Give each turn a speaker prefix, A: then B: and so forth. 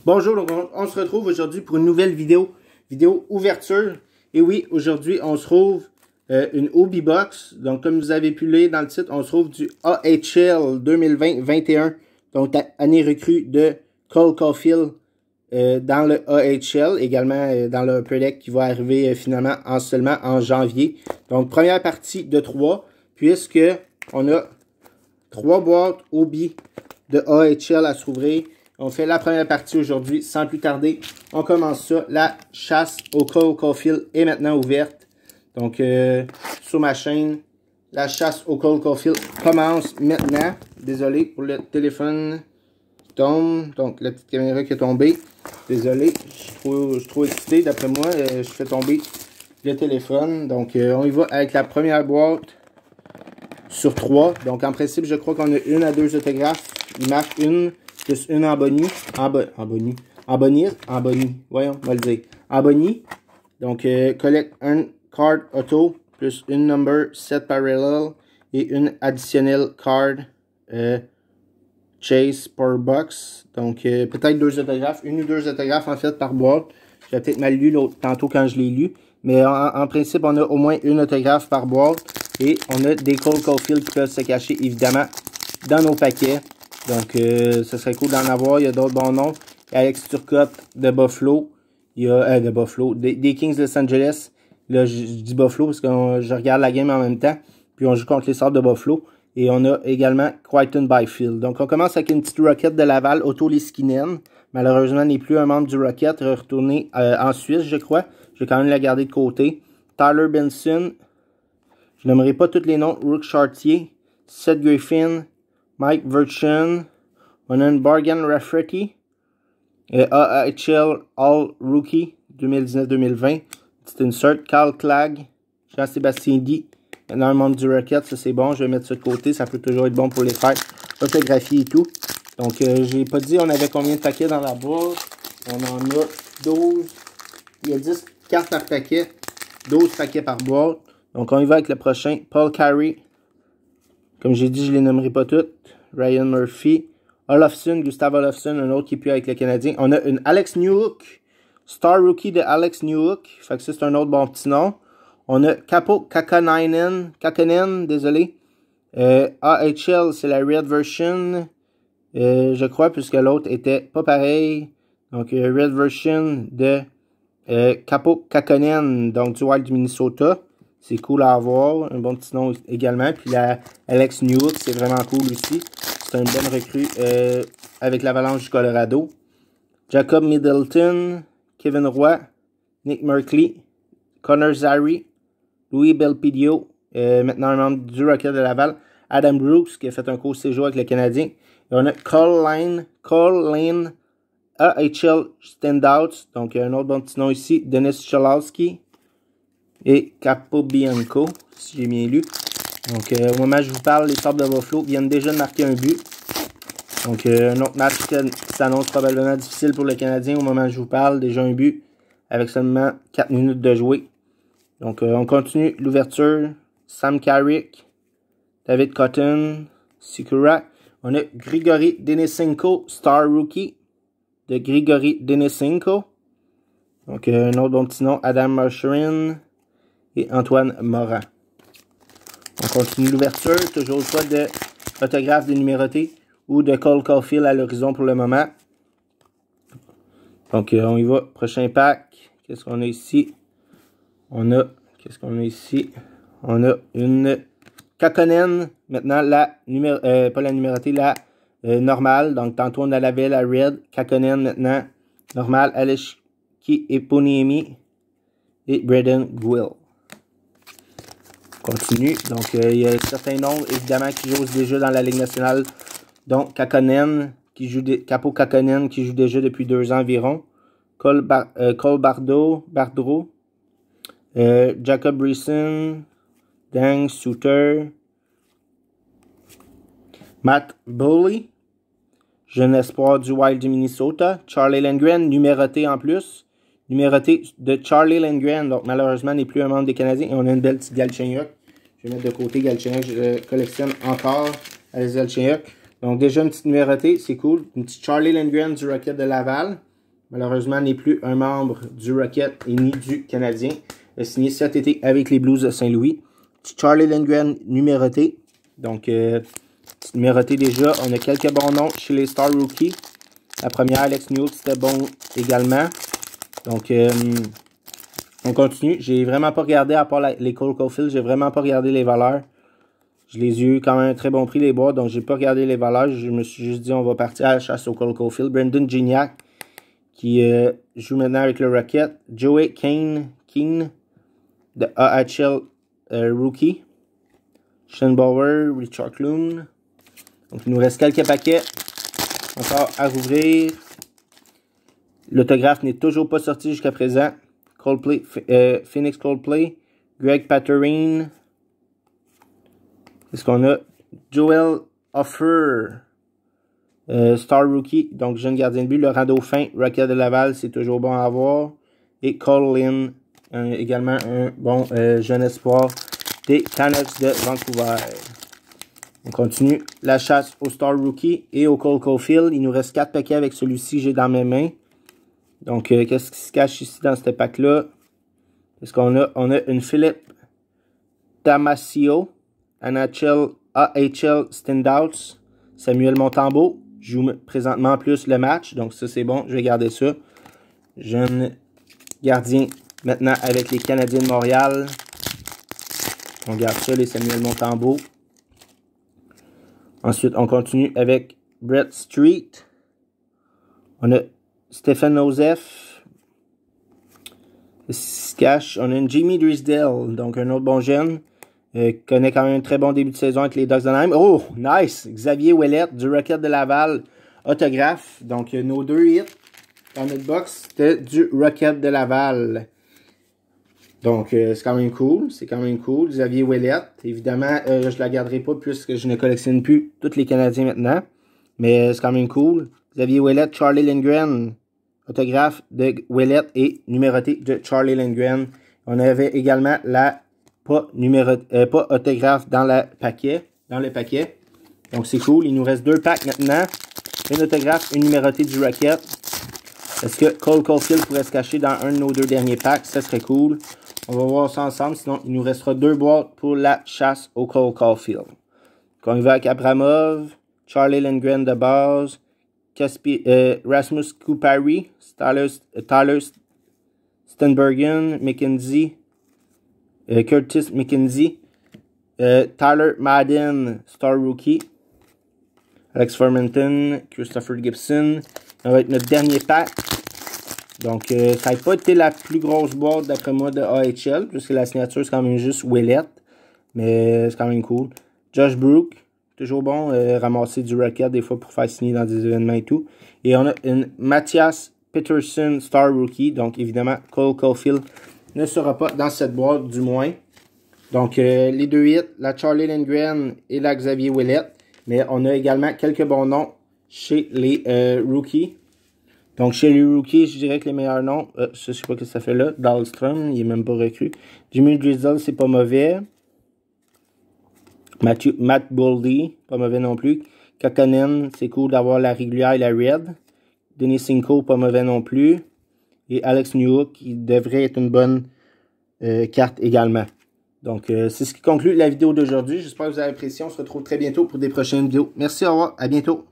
A: Bonjour, donc on se retrouve aujourd'hui pour une nouvelle vidéo ouverture. Et oui, aujourd'hui, on se trouve une Hobie Box. Donc, comme vous avez pu lire dans le titre, on se trouve du AHL 2020-21. Donc, année recrue de Cole Caufield dans le AHL. Également dans le Upper Deck qui va arriver finalement seulement en janvier. Donc, première partie de 3, puisque on a 3 boîtes Hobie de AHL à s'ouvrir. On fait la première partie aujourd'hui. Sans plus tarder, on commence ça. La chasse au Cole Caufield est maintenant ouverte. Donc, sur ma chaîne, la chasse au Cole Caufield commence maintenant. Désolé pour le téléphone qui tombe. Donc, la petite caméra qui est tombée. Désolé, je suis trop excité. D'après moi, je fais tomber le téléphone. Donc, on y va avec la première boîte sur 3. Donc, en principe, je crois qu'on a 1 à 2 autographes. Il marque une. Plus une en bonnie. En bonnie. Voyons, on va le dire. En bonnie. Donc, collect un card auto. Plus une number set parallel. Et une additionnelle card chase per box. Donc, peut-être 2 autographes. 1 ou 2 autographes en fait par boîte. J'ai peut-être mal lu l'autre tantôt quand je l'ai lu. Mais en principe, on a au moins une autographe par boîte. Et on a des Cole Caufield qui peuvent se cacher évidemment dans nos paquets. Donc, ce serait cool d'en avoir. Il y a d'autres bons noms. Alex Turcotte de Buffalo. Il y a des Kings de Los Angeles. Là, je dis Buffalo parce que je regarde la game en même temps. Puis, on joue contre les Sabres de Buffalo. Et on a également Crichton Byfield. Donc, on commence avec une petite Rocket de Laval, Otto Leskinen. Malheureusement, n'est plus un membre du Rocket. Retourné en Suisse, je crois. Je vais quand même la garder de côté. Tyler Benson. Je n'aimerais pas tous les noms. Rook Chartier. Seth Griffin. Mike Virchin, on a une Bargain Rafferty, AHL All Rookie 2019-2020, c'est une cert, Carl Clagg, Jean-Sébastien D, maintenant un membre du Rocket, ça c'est bon, je vais mettre ça de côté, ça peut toujours être bon pour les faire, autographier et tout. Donc, j'ai pas dit on avait combien de paquets dans la boîte, on en a 12, il y a 10 cartes par paquet, 12 paquets par boîte. Donc, on y va avec le prochain, Paul Carey. Comme j'ai dit, je ne les nommerai pas toutes. Ryan Murphy. Olofsson, Gustav Olofsson, un autre qui est plus avec le Canadien. On a une Alex Newhook. Star Rookie de Alex Newhook. Fait que ça, c'est un autre bon petit nom. On a Capo Kakkonen, désolé. AHL, c'est la Red Version. Je crois, puisque l'autre était pas pareil. Donc, Red Version de Capo Kakkonen, donc du Wild du Minnesota. C'est cool à avoir. Un bon petit nom également. Puis la Alex Newhook, c'est vraiment cool aussi. C'est une bonne recrue avec l'Avalanche du Colorado. Jacob Middleton, Kevin Roy, Nick Merkley, Connor Zary, Louis Belpidio, maintenant un membre du Rocket de Laval. Adam Brooks, qui a fait un court séjour avec le Canadien. Et on a Cole Lane, AHL Standouts. Donc, il y a un autre bon petit nom ici. Denis Cholowski. Et Capobianco, si j'ai bien lu. Donc, au moment où je vous parle, les Sabres de Buffalo viennent déjà de marquer un but. Donc, un autre match qui s'annonce probablement difficile pour le Canadien au moment où je vous parle. Déjà un but avec seulement 4 minutes de jouer. Donc, on continue l'ouverture. Sam Carrick, David Cotton, Sikura. On a Grigory Denisenko, Star Rookie de Grigory Denisenko. Donc, un autre bon petit nom, Adam Marcherin et Antoine Morin. On continue l'ouverture, toujours le choix de photographe dénuméroté ou de Cole Caufield à l'horizon pour le moment. Donc, on y va. Prochain pack. Qu'est-ce qu'on a ici? On a une Kakkonen. Maintenant, pas la numérotée, la normale. Donc, tantôt, on avait la Red. Kakkonen maintenant. Normale. Aleshki Eponiemi et Braden Gwill. Continue. Donc, il y a certains noms, évidemment, qui jouent déjà dans la Ligue nationale. Donc, Capo Kakkonen, qui joue déjà depuis 2 ans environ. Cole Bardreau. Jacob Brisson. Dang Suter. Matt Bully. Jeune espoir du Wild du Minnesota. Charlie Lindgren, numéroté en plus. Numéroté de Charlie Lindgren, donc malheureusement n'est plus un membre des Canadiens. Et on a une belle petite Galchenyuk. Je vais mettre de côté Galchenyuk, je collectionne encore les Galchenyuk. Donc déjà une petite numérotée, c'est cool. Une petite Charlie Lindgren du Rocket de Laval. malheureusement, n'est plus un membre du Rocket et ni du Canadien. Il a signé cet été avec les Blues de Saint-Louis. Charlie Lindgren, numéroté. Donc, numéroté déjà. On a quelques bons noms chez les Star Rookies. La première, Alex Newhook, c'était bon également. Donc, on continue. J'ai vraiment pas regardé, à part les Cole Caulfield, j'ai vraiment pas regardé les valeurs. Je les ai eu quand même un très bon prix, les boîtes, donc j'ai pas regardé les valeurs. Je me suis juste dit, on va partir à la chasse au Cole Caulfield. Brandon Gignac, qui joue maintenant avec le Rocket. Joey Keane de AHL Rookie. Shane Bauer, Richard Clune. Donc, il nous reste quelques paquets encore à rouvrir. L'autographe n'est toujours pas sorti jusqu'à présent. Coldplay, Phoenix Coldplay. Greg Paterine. Qu'est-ce qu'on a? Joel Offer. Star Rookie. Donc, jeune gardien de but. Laurent Dauphin. Rocket de Laval. C'est toujours bon à avoir. Et Cole Lynn. Également un bon jeune espoir des Canucks de Vancouver. On continue la chasse au Star Rookie et au Cole Caulfield. Il nous reste 4 paquets avec celui-ci que j'ai dans mes mains. Donc, qu'est-ce qui se cache ici dans ce pack-là? Qu'est-ce qu'on a? On a une Philippe Damasio, AHL Standouts, Samuel Montembeault, joue présentement plus le match, donc ça c'est bon, je vais garder ça. Jeune gardien maintenant avec les Canadiens de Montréal. On garde ça, les Samuel Montembeault. Ensuite, on continue avec Brett Street. On a Stephen Joseph. Cash. On a une Jimmy Drysdale, donc un autre bon jeune. Connaît quand même un très bon début de saison avec les Ducks d'Anaheim. Oh, nice! Xavier Ouellette du Rocket de Laval, autographe. Donc, nos 2 hits dans notre box, c'était du Rocket de Laval. Donc, c'est quand même cool. C'est quand même cool. Xavier Ouellette. Évidemment, je la garderai pas puisque je ne collectionne plus tous les Canadiens maintenant. Mais c'est quand même cool. Xavier Ouellette, Charlie Lindgren. Autographe de Ouellette et numéroté de Charlie Lindgren. On avait également la pas autographe dans le paquet. Donc, c'est cool. Il nous reste 2 packs maintenant. Une autographe, une numérotée du Rocket. Est-ce que Cole Caulfield pourrait se cacher dans un de nos 2 derniers packs? Ça serait cool. On va voir ça ensemble, sinon il nous restera 2 boîtes pour la chasse au Cole Caulfield. Quand on y va avec Abramov, Charlie Lindgren de base, Rasmus Kupari, Tyler Stenbergen, McKenzie, Curtis McKenzie, Tyler Madden, Star Rookie, Alex Formenton, Christopher Gibson. Ça va être notre dernier pack. Donc, ça n'a pas été la plus grosse boîte, d'après moi, de AHL, puisque la signature, c'est quand même juste Ouellette. Mais c'est quand même cool. Josh Brook, toujours bon, ramasser du Rocket des fois pour faire signer dans des événements et tout. Et on a une Matthias Peterson Star Rookie. Donc, évidemment, Cole Caulfield ne sera pas dans cette boîte, du moins. Donc, les 2 hits, la Charlie Lindgren et la Xavier Ouellette. Mais on a également quelques bons noms chez les rookies. Donc, chez les rookies, je dirais que les meilleurs noms, je sais pas ce que ça fait là. Dahlstrom, il est même pas recru. Jimmy Drysdale, c'est pas mauvais. Matt Boldy, pas mauvais non plus. Kakkonen, c'est cool d'avoir la régulière et la red. Denis Cinco, pas mauvais non plus. Et Alex Newhook, qui devrait être une bonne carte également. Donc, c'est ce qui conclut la vidéo d'aujourd'hui. J'espère que vous avez apprécié. On se retrouve très bientôt pour des prochaines vidéos. Merci, au revoir, à bientôt.